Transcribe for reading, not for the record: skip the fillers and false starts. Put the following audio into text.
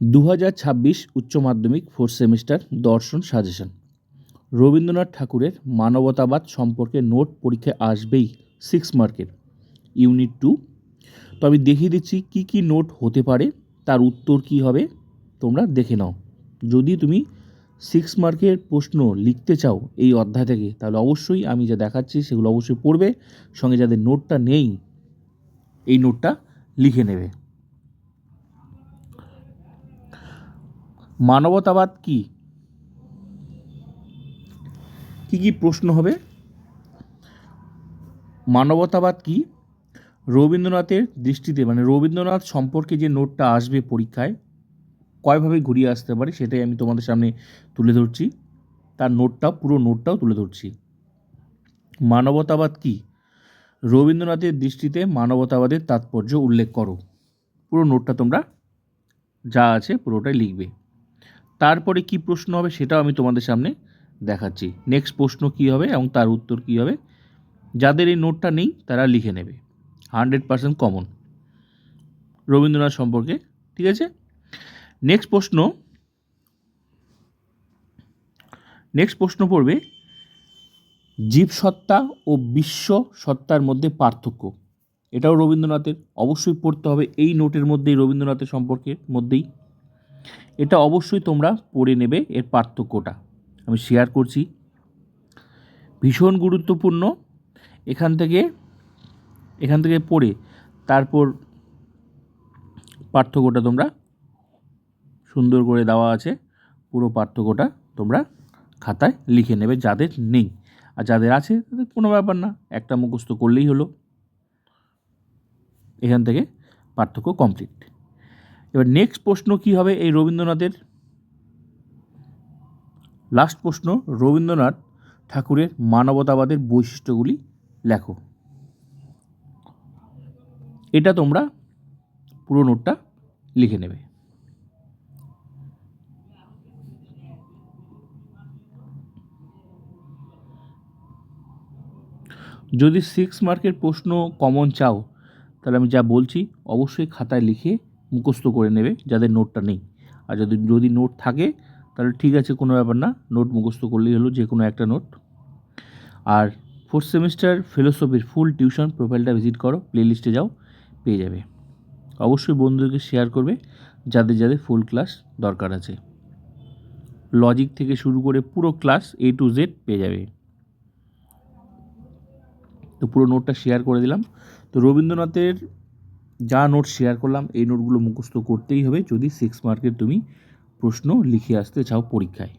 2026 উচ্চ মাধ্যমিক 4th semester দর্শন সাজেশন। রবীন্দ্রনাথ ঠাকুরের মানবতাবাদ সম্পর্কে নোট পরীক্ষায় আসবেই 6 মার্কের, ইউনিট 2। তো আমি দেখিয়ে দিচ্ছি কি কি নোট হতে পারে, তার উত্তর কি হবে তোমরা দেখে নাও। যদি তুমি 6 মার্কের প্রশ্ন লিখতে চাও এই অধ্যায় থেকে, তাহলে অবশ্যই আমি যা দেখাচ্ছি সেগুলো অবশ্যই পড়বে, সঙ্গে যাদের নোটটা নেই এই নোটটা লিখে নেবে। মানবতাবাদ কি কি প্রশ্ন হবে? মানবতাবাদ কি? রবীন্দ্রনাথের দৃষ্টিতে, মানে রবীন্দ্রনাথ সম্পর্কে যে নোটটা আসবে পরীক্ষায়, কয়ভাবে ঘুরিয়ে আসতে পারে সেটাই আমি তোমাদের সামনে তুলে ধরছি, তার পুরো নোটটাও তুলে ধরছি। মানবতাবাদ কি? রবীন্দ্রনাথের দৃষ্টিতে মানবতাবাদের তাৎপর্য উল্লেখ করো। পুরো নোটটা তোমরা যা আছে পুরোটাই লিখবে। তারপরে কি প্রশ্ন হবে সেটাও আমি তোমাদের সামনে দেখাচ্ছি। নেক্সট প্রশ্ন কি হবে এবং তার উত্তর কি হবে, যাদের এই নোটটা নেই তারা লিখে নেবে। 100% কমন রবীন্দ্রনাথ সম্পর্কে, ঠিক আছে? নেক্সট প্রশ্ন পড়বে জীবসত্তা ও বিশ্ব সত্তার মধ্যে পার্থক্য। এটাও রবীন্দ্রনাথের, অবশ্যই পড়তে হবে এই নোটের মধ্যেই, রবীন্দ্রনাথের সম্পর্কের মধ্যেই। এটা অবশ্যই তোমরা পড়ে নেবে, এর পার্থক্যটা আমি শেয়ার করছি, ভীষণ গুরুত্বপূর্ণ। এখান থেকে পড়ে তারপর পার্থক্যটা তোমরা সুন্দর করে দেওয়া আছে, পুরো পার্থক্যটা তোমরা খাতায় লিখে নেবে যাদের নেই। আর যাদের আছে তাদের কোনো ব্যাপার না, একটা মুখস্থ করলেই হলো। এখান থেকে পার্থক্য কমপ্লিট। এবার নেক্সট প্রশ্ন কি হবে এই রবীন্দ্রনাথের? লাস্ট প্রশ্ন, রবীন্দ্রনাথ ঠাকুরের মানবতাবাদের বৈশিষ্ট্যগুলি লেখো। এটা তোমরা পুরো নোটটা লিখে নেবে। যদি 6 মার্কের প্রশ্ন কমন চাও, তাহলে আমি যা বলছি অবশ্যই খাতায় লিখে মুখস্থ করে নেবে যাদের নোটটা নেই। আর যদি নোট থাকে তাহলে ঠিক আছে, কোনো ব্যাপার না, নোট মুখস্থ করলেই হলো, যে কোনো একটা নোট। আর 4th সেমিস্টার ফিলোসফির ফুল টিউশন প্রোফাইলটা ভিজিট করো, প্লেলিস্টে যাও, পেয়ে যাবে। অবশ্যই বন্ধুদেরকে শেয়ার করবে যাদের ফুল ক্লাস দরকার আছে। লজিক থেকে শুরু করে পুরো ক্লাস A to Z পেয়ে যাবে। তো পুরো নোটটা শেয়ার করে দিলাম। তো রবীন্দ্রনাথের যা নোট শেয়ার করলাম এই নোটগুলো মুখস্থ করতেই হবে যদি 6 মার্কের তুমি প্রশ্ন লিখে আসতে চাও পরীক্ষায়।